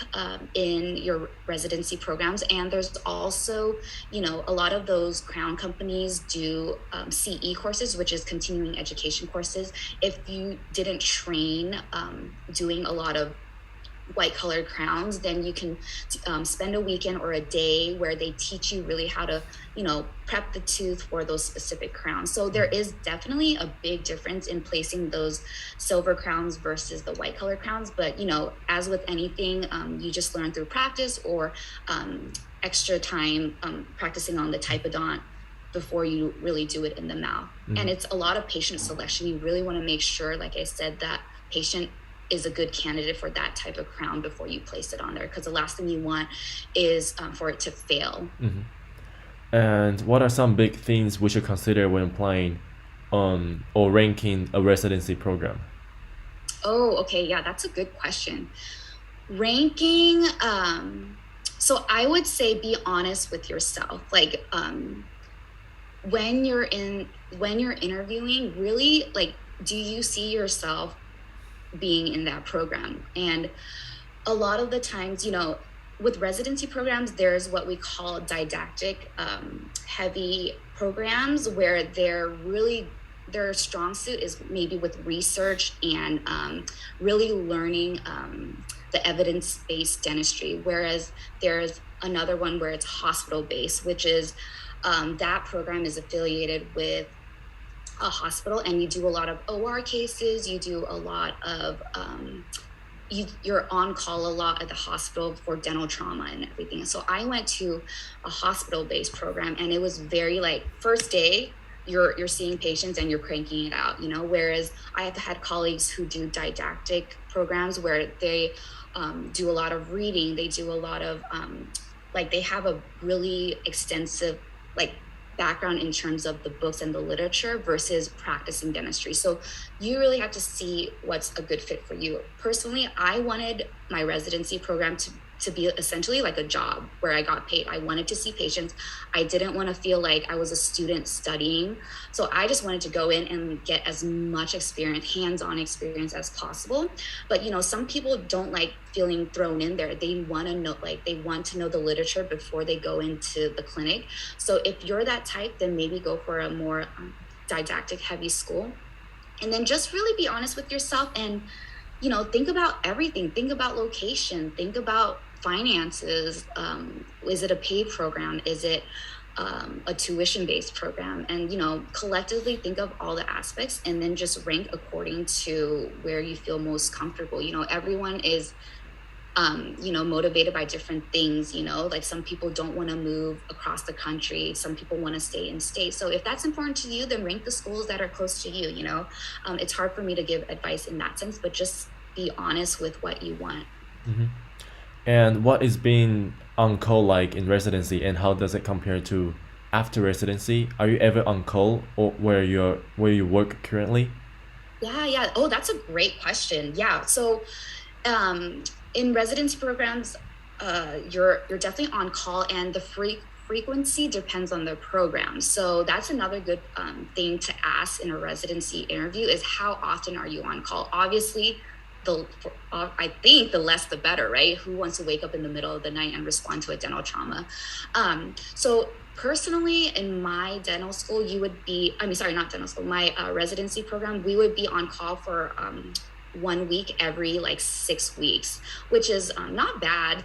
in your residency programs. And there's also, a lot of those crown companies do CE courses, which is continuing education courses. If you didn't train doing a lot of white colored crowns, then you can spend a weekend or a day where they teach you really how to prep the tooth for those specific crowns. So there is definitely a big difference in placing those silver crowns versus the white colored crowns. But as with anything, you just learn through practice or extra time practicing on the typodont before you really do it in the mouth. And it's a lot of patient selection. You really want to make sure, like I said, that patient is a good candidate for that type of crown before you place it on there, because the last thing you want is for it to fail. And what are some big things we should consider when applying or ranking a residency program? Oh, okay. Yeah, that's a good question. Ranking, so I would say be honest with yourself. Like when you're interviewing, really, like, do you see yourself being in that program? And a lot of the times, with residency programs, there's what we call didactic heavy programs where their strong suit is maybe with research and really learning the evidence-based dentistry, whereas there's another one where it's hospital-based, which is that program is affiliated with a hospital, and you do a lot of OR cases, you do a lot of you're on call a lot at the hospital for dental trauma and everything. So I went to a hospital-based program, and it was very like first day you're seeing patients and you're cranking it out, whereas I have had colleagues who do didactic programs where they do a lot of reading, they do a lot of they have a really extensive background in terms of the books and the literature versus practicing dentistry. So you really have to see what's a good fit for you. Personally, I wanted my residency program to be essentially like a job where I got paid. I wanted to see patients. I didn't want to feel like I was a student studying. So I just wanted to go in and get as much experience, hands-on experience as possible. But, some people don't like feeling thrown in there. They want to know the literature before they go into the clinic. So if you're that type, then maybe go for a more didactic heavy school. And then just really be honest with yourself and, think about everything. Think about location. Think about finances, is it a paid program? Is it a tuition-based program? And, collectively think of all the aspects and then just rank according to where you feel most comfortable. Everyone is motivated by different things, like some people don't want to move across the country. Some people want to stay in state. So if that's important to you, then rank the schools that are close to you, It's hard for me to give advice in that sense, but just be honest with what you want. Mm-hmm. And what is being on call like in residency, and how does it compare to after residency? Are you ever on call or where you work currently? Yeah. Oh, that's a great question. Yeah. So, in residency programs, you're definitely on call, and the frequency depends on the program. So that's another good thing to ask in a residency interview is how often are you on call? Obviously, I think the less the better, right? Who wants to wake up in the middle of the night and respond to a dental trauma? So personally, in my dental school, not dental school, my residency program, we would be on call for 1 week every like 6 weeks, which is not bad.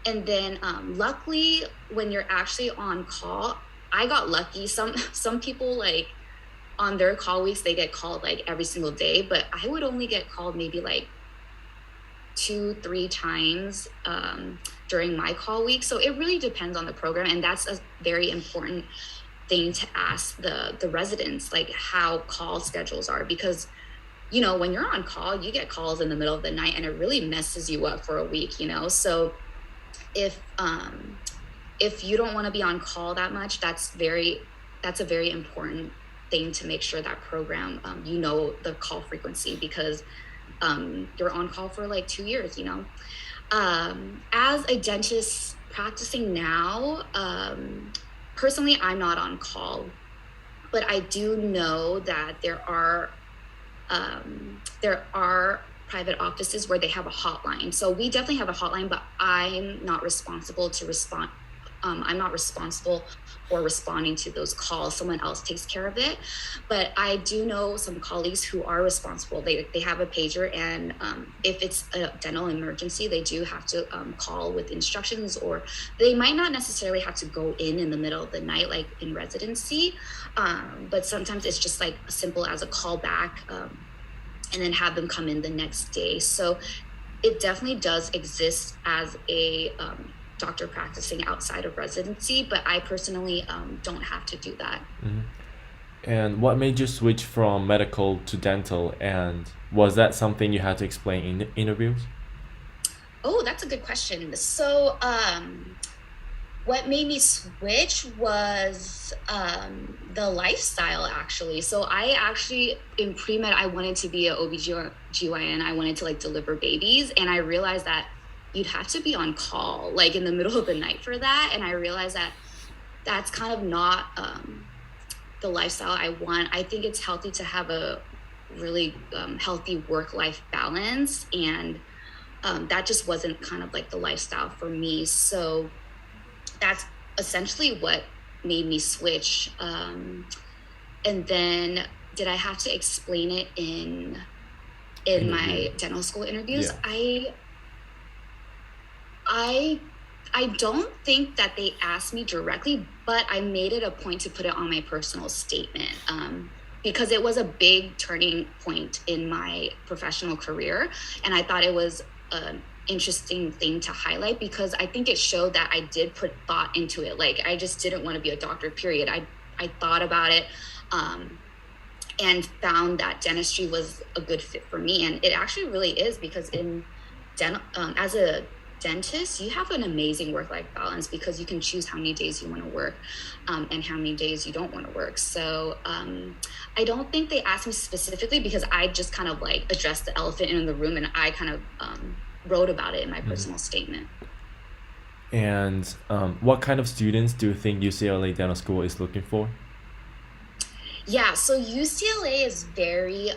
And then luckily, when you're actually on call, I got lucky. Some people, like, on their call weeks, they get called like every single day, but I would only get called maybe like 2-3 times during my call week. So it really depends on the program, and that's a very important thing to ask the residents, like how call schedules are, because when you're on call, you get calls in the middle of the night and it really messes you up for a week, So if you don't want to be on call that much, that's a very important thing to make sure that program, the call frequency, because you're on call for like 2 years, As a dentist practicing now, personally, I'm not on call, but I do know that there are private offices where they have a hotline. So we definitely have a hotline, but I'm not responsible to respond. I'm not responsible for responding to those calls. Someone else takes care of it. But I do know some colleagues who are responsible. They have a pager, and if it's a dental emergency, they do have to call with instructions, or they might not necessarily have to go in the middle of the night, like in residency. But sometimes it's just like simple as a call back, and then have them come in the next day. So it definitely does exist as a doctor practicing outside of residency, but I personally don't have to do that. Mm-hmm. And what made you switch from medical to dental, and was that something you had to explain in interviews? Oh, that's a good question. So what made me switch was the lifestyle, actually. So I actually, in pre-med, I wanted to be an OBGYN. I wanted to like deliver babies, and I realized that you'd have to be on call like in the middle of the night for that. And I realized that that's kind of not the lifestyle I want. I think it's healthy to have a really healthy work-life balance, and that just wasn't kind of like the lifestyle for me. So that's essentially what made me switch. And then did I have to explain it in my dental school interviews? Yeah. I don't think that they asked me directly, but I made it a point to put it on my personal statement, because it was a big turning point in my professional career. And I thought it was an interesting thing to highlight, because I think it showed that I did put thought into it. Like, I just didn't want to be a doctor, period. I thought about it and found that dentistry was a good fit for me. And it actually really is, because in dental, as a dentist, you have an amazing work-life balance, because you can choose how many days you want to work and how many days you don't want to work. So I don't think they asked me specifically, because I just kind of like addressed the elephant in the room, and I kind of wrote about it in my personal statement. And what kind of students do you think UCLA Dental School is looking for? Yeah, so UCLA is very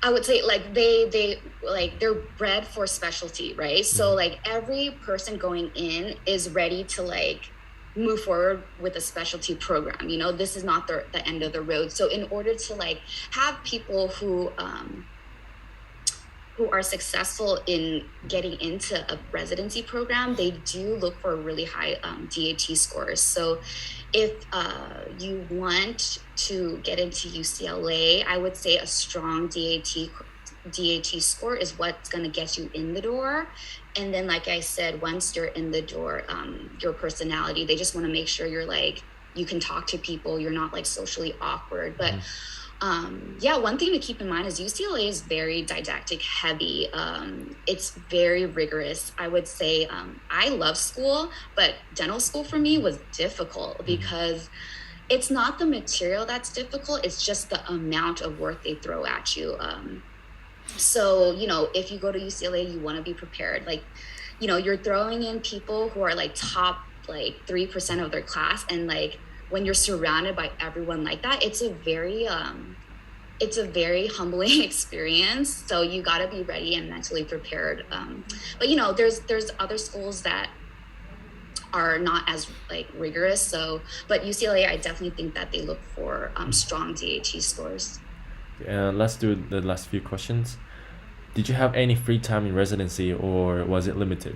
I would say like they're bred for specialty, right? So like every person going in is ready to like move forward with a specialty program. This is not the end of the road. So in order to like have people who who are successful in getting into a residency program, they do look for really high DAT scores. So if you want to get into UCLA, I would say a strong DAT score is what's going to get you in the door. And then, like I said, once you're in the door, your personality, they just want to make sure you're like, you can talk to people, you're not like socially awkward. But yeah, one thing to keep in mind is UCLA is very didactic heavy. It's very rigorous. I would say I love school, but dental school for me was difficult because it's not the material that's difficult. It's just the amount of work they throw at you. So, if you go to UCLA, you want to be prepared. Like, you're throwing in people who are like top, like 3% of their class. And like, when you're surrounded by everyone like that, it's a very humbling experience. So you got to be ready and mentally prepared. But there's other schools that are not as like rigorous. So, but UCLA, I definitely think that they look for strong DAT scores. Let's do the last few questions. Did you have any free time in residency, or was it limited?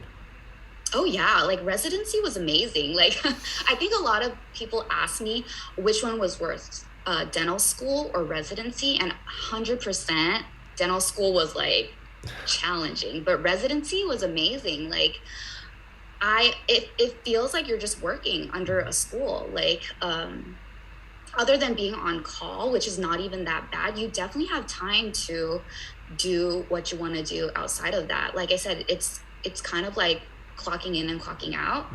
Oh yeah, like residency was amazing. Like I think a lot of people ask me which one was worse, dental school or residency, and 100% dental school was like challenging, but residency was amazing. Like it feels like you're just working under a school. Like other than being on call, which is not even that bad, you definitely have time to do what you want to do outside of that. Like I said, it's kind of like clocking in and clocking out.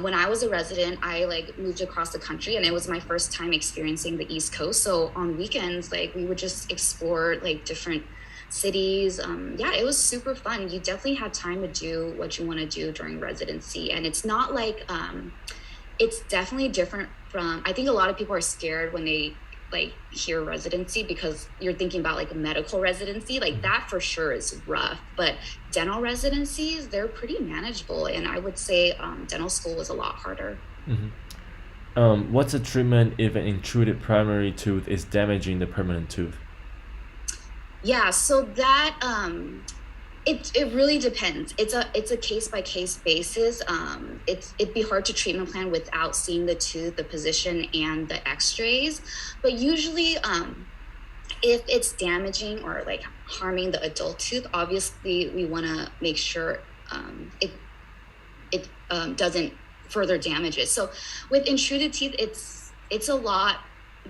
When I was a resident, I like moved across the country, and it was my first time experiencing the East Coast. So on weekends, like we would just explore like different cities. Yeah, it was super fun. You definitely have time to do what you want to do during residency. And it's not like, it's definitely different from, I think a lot of people are scared when they like hear residency because you're thinking about like a medical residency, like that for sure is rough, but dental residencies, they're pretty manageable. And I would say dental school was a lot harder. What's the treatment if an intruded primary tooth is damaging the permanent tooth? Yeah, so that it really depends. It's a case by case basis. It'd be hard to treatment plan without seeing the tooth, the position, and the X-rays. But usually, if it's damaging or like harming the adult tooth, obviously we want to make sure it doesn't further damage it. So with intruded teeth, it's a lot.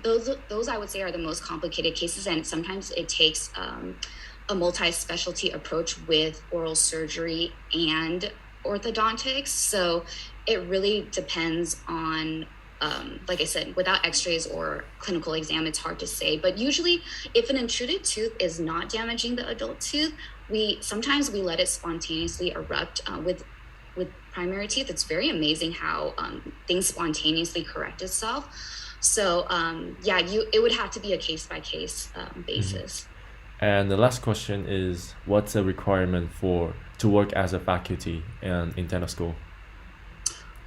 Those I would say are the most complicated cases, and sometimes it takes a multi-specialty approach with oral surgery and orthodontics. So it really depends on, like I said, without x-rays or clinical exam, it's hard to say. But usually if an intruded tooth is not damaging the adult tooth, sometimes we let it spontaneously erupt. With primary teeth, it's very amazing how things spontaneously correct itself. So yeah, it would have to be a case-by-case basis. And the last question is, what's a requirement to work as a faculty in dental school?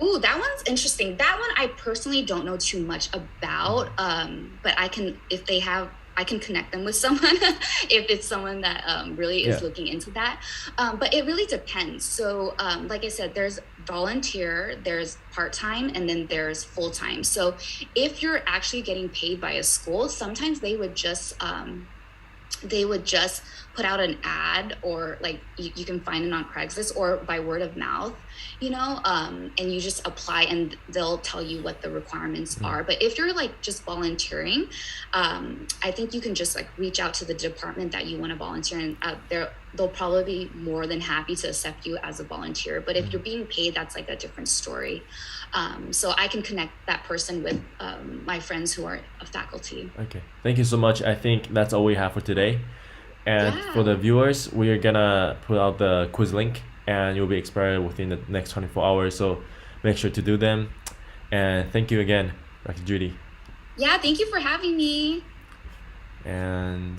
Ooh, that one's interesting. That one I personally don't know too much about, but I can connect them with someone if it's someone that really is looking into that. But it really depends. So like I said, there's volunteer, there's part-time, and then there's full-time. So if you're actually getting paid by a school, sometimes they would just put out an ad, or like you can find it on Craigslist or by word of mouth, and you just apply and they'll tell you what the requirements are. But if you're like just volunteering, I think you can just like reach out to the department that you want to volunteer in. They'll probably be more than happy to accept you as a volunteer. But if you're being paid, that's like a different story. So I can connect that person with my friends who are a faculty. Okay, thank you so much. I think that's all we have for today. And for the viewers, we are gonna put out the quiz link, and you'll be expired within the next 24 hours. So make sure to do them. And thank you again, Dr. Judy. Yeah, thank you for having me. And